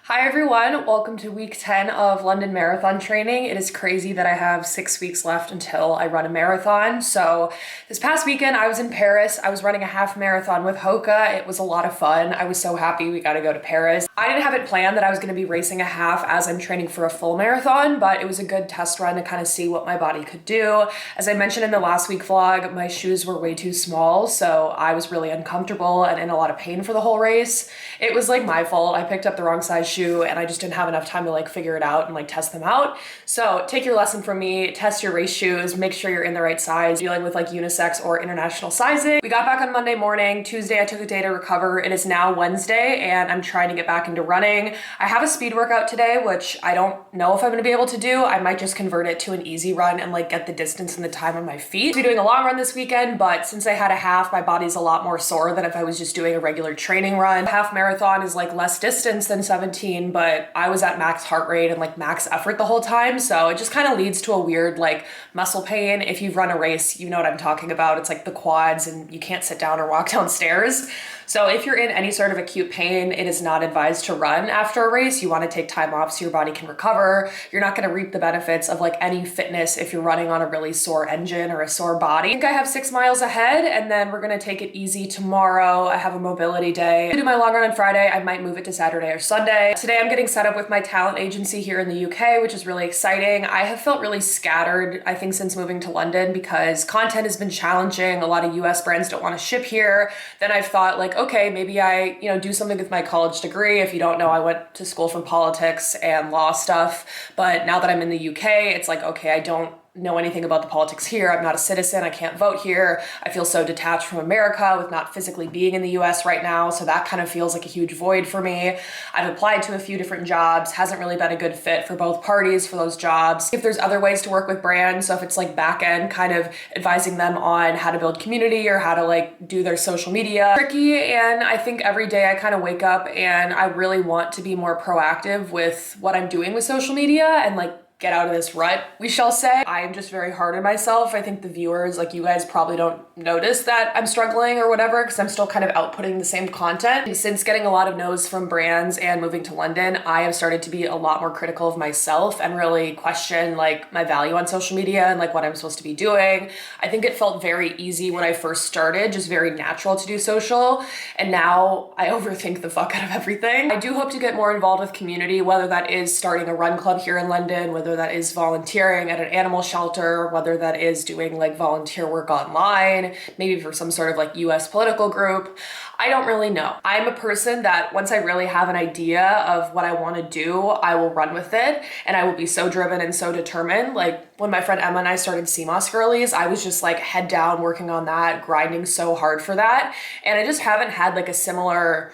Hi everyone, welcome to week 10 of London Marathon training. It is crazy that I have 6 weeks left until I run a marathon. So this past weekend I was in Paris. I was running a half marathon with Hoka. It was a lot of fun. I was so happy we got to go to Paris. I didn't have it planned that I was going to be racing a half as I'm training for a full marathon, but it was a good test run to kind of see what my body could do. As I mentioned in the last week vlog, my shoes were way too small, so I was really uncomfortable and in a lot of pain for the whole race. It was like my fault. I picked up the wrong size shoe and I just didn't have enough time to like figure it out and like test them out. So take your lesson from me, test your race shoes, make sure you're in the right size, dealing with like unisex or international sizing. We got back on Monday morning. Tuesday I took a day to recover. It is now Wednesday and I'm trying to get back into running. I have a speed workout today, which I don't know if I'm gonna be able to do. I might just convert it to an easy run and like get the distance and the time on my feet. I'll be doing a long run this weekend, but since I had a half, my body's a lot more sore than if I was just doing a regular training run. Half marathon is like less distance than 17, but I was at max heart rate and like max effort the whole time. So it just kind of leads to a weird like muscle pain. If you've run a race, you know what I'm talking about. It's like the quads and you can't sit down or walk downstairs. So if you're in any sort of acute pain, it is not advised to run after a race. You want to take time off so your body can recover. You're not going to reap the benefits of like any fitness if you're running on a really sore engine or a sore body. I think I have 6 miles ahead and then we're going to take it easy tomorrow. I have a mobility day. I do my long run on Friday. I might move it to Saturday or Sunday. Today I'm getting set up with my talent agency here in the UK, which is really exciting. I have felt really scattered, I think, since moving to London because content has been challenging. A lot of US brands don't want to ship here. Then I've thought like, okay, maybe I, do something with my college degree. If you don't know, I went to school for politics and law stuff. But now that I'm in the UK, it's like, okay, I don't know anything about the politics here. I'm not a citizen. I can't vote here. I feel so detached from America with not physically being in the US right now. So that kind of feels like a huge void for me. I've applied to a few different jobs, hasn't really been a good fit for both parties for those jobs. If there's other ways to work with brands, so if it's like back end, kind of advising them on how to build community or how to like do their social media, tricky. And I think every day I kind of wake up and I really want to be more proactive with what I'm doing with social media and like get out of this rut, we shall say. I am just very hard on myself. I think the viewers, like you guys probably don't notice that I'm struggling or whatever because I'm still kind of outputting the same content. And since getting a lot of no's from brands and moving to London, I have started to be a lot more critical of myself and really question like my value on social media and like what I'm supposed to be doing. I think it felt very easy when I first started, just very natural to do social. And now I overthink the fuck out of everything. I do hope to get more involved with community, whether that is starting a run club here in London, whether that is volunteering at an animal shelter, whether that is doing like volunteer work online, maybe for some sort of like US political group. I don't really know. I'm a person that once I really have an idea of what I want to do, I will run with it and I will be so driven and so determined. Like when my friend Emma and I started CMOS Girlies, I was just like head down working on that, grinding so hard for that. And I just haven't had like a similar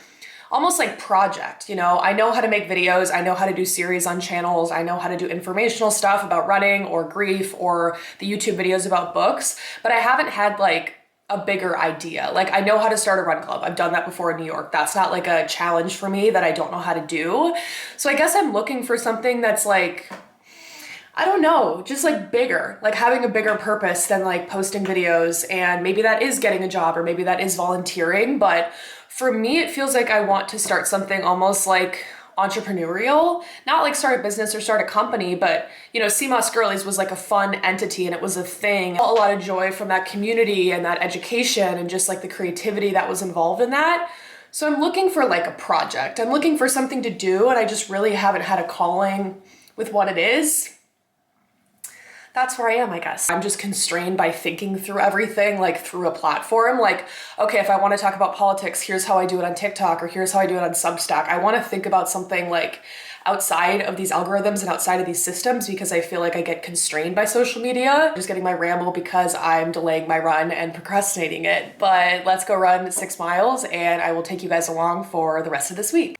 almost like project, I know how to make videos, I know how to do series on channels, I know how to do informational stuff about running or grief or the YouTube videos about books, but I haven't had like a bigger idea. Like I know how to start a run club. I've done that before in New York. That's not like a challenge for me that I don't know how to do. So I guess I'm looking for something that's like, I don't know, just like bigger, like having a bigger purpose than like posting videos. And maybe that is getting a job or maybe that is volunteering. But for me, it feels like I want to start something almost like entrepreneurial, not like start a business or start a company, but CMOS Girlies was like a fun entity and it was a thing. A lot of joy from that community and that education and just like the creativity that was involved in that. So I'm looking for like a project. I'm looking for something to do and I just really haven't had a calling with what it is. That's where I am, I guess. I'm just constrained by thinking through everything, like through a platform. Like, okay, if I want to talk about politics, here's how I do it on TikTok or here's how I do it on Substack. I want to think about something like outside of these algorithms and outside of these systems because I feel like I get constrained by social media. I'm just getting my ramble because I'm delaying my run and procrastinating it. But let's go run 6 miles and I will take you guys along for the rest of this week.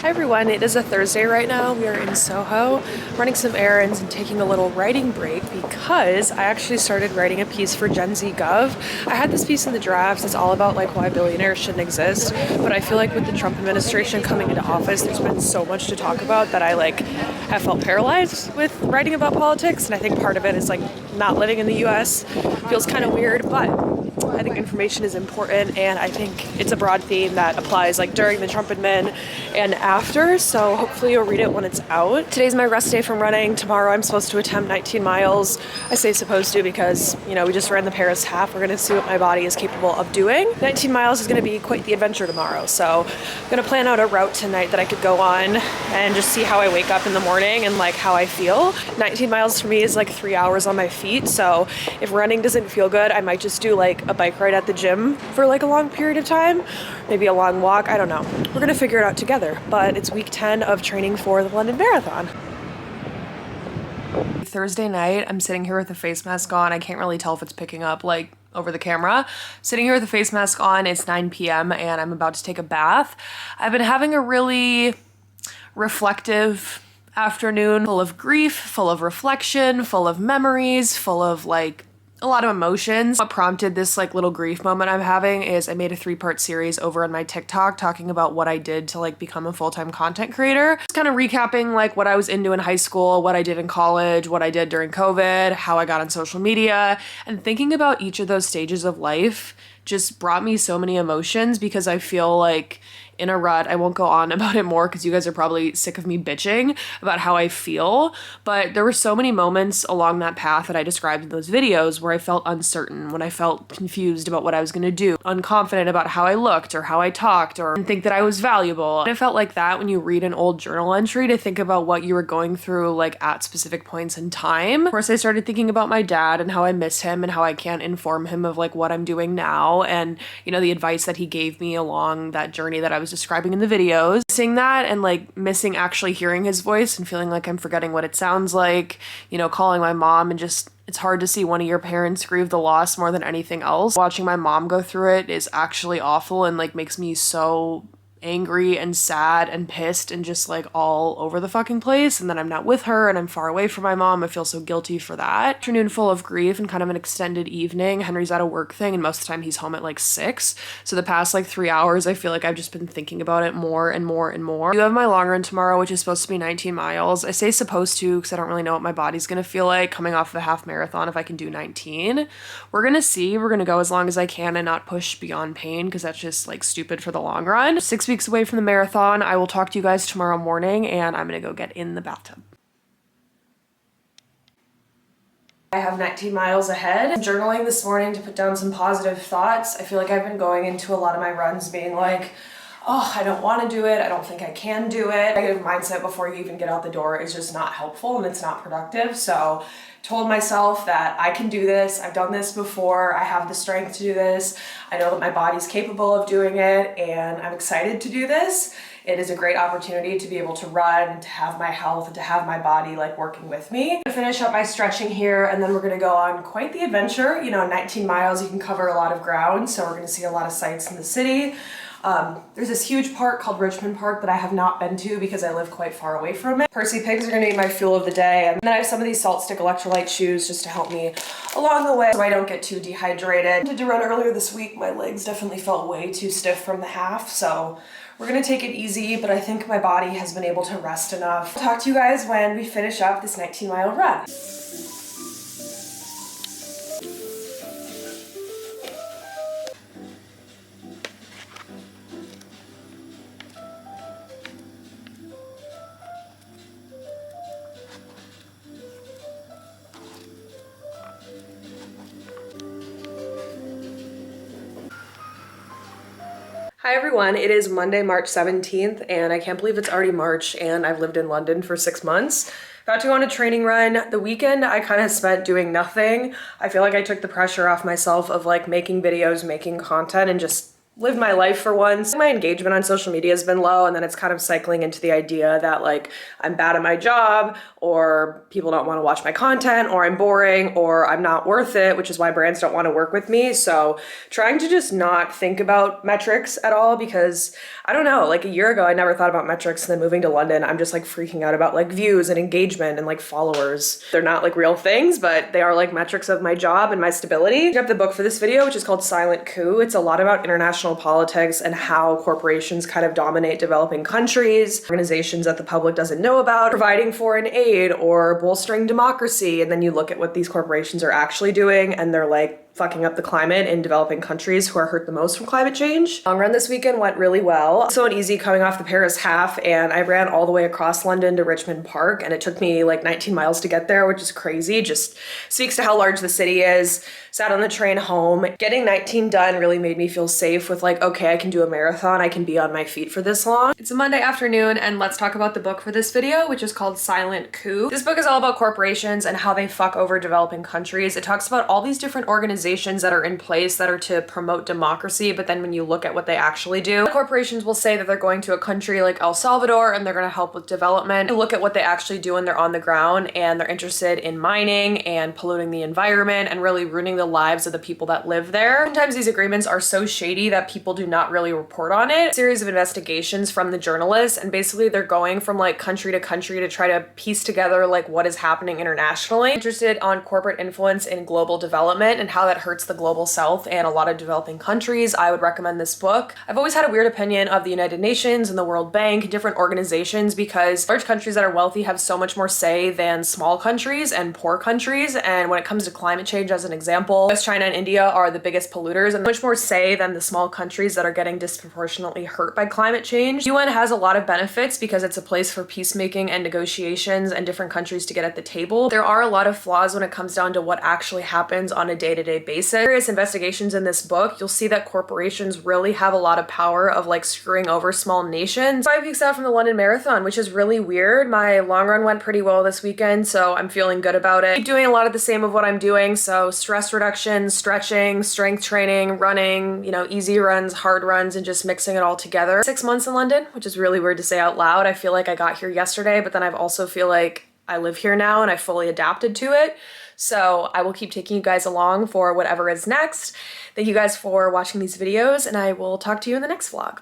Hi everyone, it is a Thursday right now. We are in Soho, running some errands and taking a little writing break because I actually started writing a piece for Gen Z Gov. I had this piece in the drafts. It's all about like why billionaires shouldn't exist, but I feel like with the Trump administration coming into office, there's been so much to talk about that I have felt paralyzed with writing about politics, and I think part of it is like not living in the US feels kind of weird, but I think information is important, and I think it's a broad theme that applies like during the Trump admin and after, so hopefully you'll read it when it's out. Today's my rest day from running. Tomorrow I'm supposed to attempt 19 miles. I say supposed to because, you know, we just ran the Paris half. We're gonna see what my body is capable of doing. 19 miles is gonna be quite the adventure tomorrow, so I'm gonna plan out a route tonight that I could go on and just see how I wake up in the morning and like how I feel. 19 miles for me is like 3 hours on my feet, so if running doesn't feel good, I might just do like a bike ride at the gym for like a long period of time, maybe a long walk, I don't know. We're gonna figure it out together, but it's week 10 of training for the London Marathon. Thursday night, I'm sitting here with a face mask on. I can't really tell if it's picking up like over the camera. Sitting here with a face mask on, it's 9 p.m. and I'm about to take a bath. I've been having a really reflective afternoon, full of grief, full of reflection, full of memories, full of like a lot of emotions. What prompted this like little grief moment I'm having is I made a 3-part series over on my TikTok talking about what I did to like become a full-time content creator. Just kind of recapping like what I was into in high school, what I did in college, what I did during COVID, how I got on social media, and thinking about each of those stages of life just brought me so many emotions because I feel like in a rut. I won't go on about it more because you guys are probably sick of me bitching about how I feel, but there were so many moments along that path that I described in those videos where I felt uncertain, when I felt confused about what I was going to do, unconfident about how I looked or how I talked, or didn't think that I was valuable. And it felt like that when you read an old journal entry to think about what you were going through like at specific points in time. Of course, I started thinking about my dad and how I miss him and how I can't inform him of like what I'm doing now, and you know, the advice that he gave me along that journey that I was describing in the videos. Seeing that and like missing actually hearing his voice and feeling like I'm forgetting what it sounds like, you know, calling my mom, and just it's hard to see one of your parents grieve the loss more than anything else. Watching my mom go through it is actually awful and like makes me so angry and sad and pissed and just like all over the fucking place. And then I'm not with her and I'm far away from my mom. I feel so guilty for that. Afternoon full of grief and kind of an extended evening. Henry's at a work thing and most of the time he's home at like 6. So the past like 3 hours, I feel like I've just been thinking about it more and more and more. I do have my long run tomorrow, which is supposed to be 19 miles. I say supposed to because I don't really know what my body's gonna feel like coming off of a half marathon if I can do 19. We're gonna see. We're gonna go as long as I can and not push beyond pain because that's just like stupid for the long run. 6 weeks away from the marathon. I will talk to you guys tomorrow morning and I'm gonna go get in the bathtub. I have 19 miles ahead. I'm journaling this morning to put down some positive thoughts. I feel like I've been going into a lot of my runs being like, oh, I don't want to do it. I don't think I can do it. Negative mindset before you even get out the door is just not helpful and it's not productive. So told myself that I can do this. I've done this before. I have the strength to do this. I know that my body's capable of doing it and I'm excited to do this. It is a great opportunity to be able to run and to have my health and to have my body like working with me. I'm gonna finish up my stretching here and then we're gonna go on quite the adventure. You know, 19 miles, you can cover a lot of ground. So we're gonna see a lot of sights in the city. There's this huge park called Richmond Park that I have not been to because I live quite far away from it. Percy pigs are gonna be my fuel of the day. And then I have some of these salt stick electrolyte shoes just to help me along the way so I don't get too dehydrated. I did to run earlier this week. My legs definitely felt way too stiff from the half. So we're gonna take it easy, but I think my body has been able to rest enough. I'll talk to you guys when we finish up this 19-mile run. Hi everyone, it is Monday, March 17th, and I can't believe it's already March and I've lived in London for 6 months. About to go on a training run. The weekend I kind of spent doing nothing. I feel like I took the pressure off myself of like making videos, making content, and just live my life for once. My engagement on social media has been low, and then it's kind of cycling into the idea that like I'm bad at my job, or people don't want to watch my content, or I'm boring, or I'm not worth it, which is why brands don't want to work with me. So trying to just not think about metrics at all, because I don't know, like a year ago I never thought about metrics, and then moving to London I'm just like freaking out about like views and engagement and like followers. They're not like real things, but they are like metrics of my job and my stability. I picked up the book for this video, which is called Silent Coup. It's a lot about international international politics and how corporations kind of dominate developing countries, organizations that the public doesn't know about, providing foreign aid or bolstering democracy. And then you look at what these corporations are actually doing and they're like fucking up the climate in developing countries who are hurt the most from climate change. Long run this weekend went really well. So easy coming off the Paris half, and I ran all the way across London to Richmond Park, and it took me like 19 miles to get there, which is crazy. Just speaks to how large the city is. Sat on the train home. Getting 19 done really made me feel safe with like, okay, I can do a marathon. I can be on my feet for this long. It's a Monday afternoon, and let's talk about the book for this video, which is called Silent Coup. This book is all about corporations and how they fuck over developing countries. It talks about all these different organizations that are in place that are to promote democracy, but then when you look at what they actually do, corporations will say that they're going to a country like El Salvador and they're going to help with development. You look at what they actually do when they're on the ground, and they're interested in mining and polluting the environment and really ruining the lives of the people that live there. Sometimes these agreements are so shady that people do not really report on it. A series of investigations from the journalists, and basically they're going from like country to country to try to piece together like what is happening internationally. Interested on corporate influence in global development and how that hurts the global south and a lot of developing countries, I would recommend this book. I've always had a weird opinion of the United Nations and the World Bank, different organizations, because large countries that are wealthy have so much more say than small countries and poor countries. And when it comes to climate change, as an example, US, China, and India are the biggest polluters and much more say than the small countries that are getting disproportionately hurt by climate change. UN has a lot of benefits because it's a place for peacemaking and negotiations and different countries to get at the table. There are a lot of flaws when it comes down to what actually happens on a day-to-day basis. Various investigations in this book, you'll see that corporations really have a lot of power of like screwing over small nations. 5 weeks out from the London Marathon, which is really weird. My long run went pretty well this weekend, so I'm feeling good about it. I keep doing a lot of the same of what I'm doing, so stress reduction, stretching, strength training, running, you know, easy runs, hard runs, and just mixing it all together. 6 months in London, which is really weird to say out loud. I feel like I got here yesterday, but then I also feel like I live here now and I fully adapted to it. So I will keep taking you guys along for whatever is next. Thank you guys for watching these videos, and I will talk to you in the next vlog.